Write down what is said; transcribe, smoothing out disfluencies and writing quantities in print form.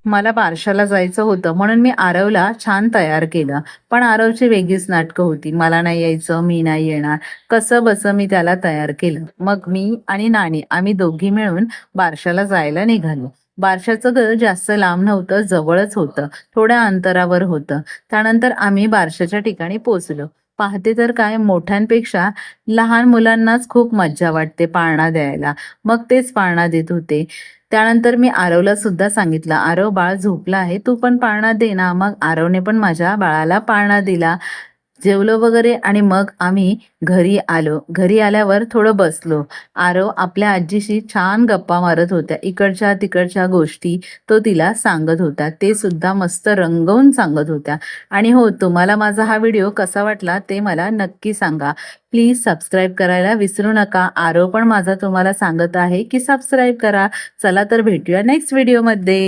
मला बारशाला जायचं होतं म्हणून मी आरवला छान तयार केलं. पण आरवची वेगळीच नाटकं होती. मला नाही यायचं, मी नाही येणार. कसंबसं मी त्याला तयार केलं. मग मी आणि नानी आम्ही दोघी मिळून बारशाला जायला निघालो. बारशाचं घर जास्त लांब नव्हतं, जवळच होतं. थोड्या अंतरावर होतं. त्यानंतर आम्ही बारशाच्या ठिकाणी पोहोचलो. पाहते तर काय मोठ्यांपेक्षा लहान मुलांनाच खूप मज्जा वाटते पाळणा द्यायला. मग तेच पाळणा देत होते. त्यानंतर मी आरवला सुद्धा सांगितलं, "आरव बाळ झोपलं आहे, तू पण पाळणा दे ना." मग आरवने पण माझ्या बाळाला पाळणा दिला. जेवलो वगैरे आणि मग आम्ही घरी आलो. घरी आल्यावर थोडं बसलो. आरव आपल्या आजीशी छान गप्पा मारत होत्या. इकडच्या-तिकडच्या गोष्टी तो तिला सांगत होता. ते सुद्धा मस्त रंगवून सांगत होत्या. आणि हो, तुम्हाला माझा हा व्हिडिओ कसा वाटला ते मला नक्की सांगा. प्लीज सबस्क्राईब करायला विसरू नका. आरव पण माझा तुम्हाला सांगत आहे, की सबस्क्राईब करा. चला तर भेटूया नेक्स्ट व्हिडिओमध्ये.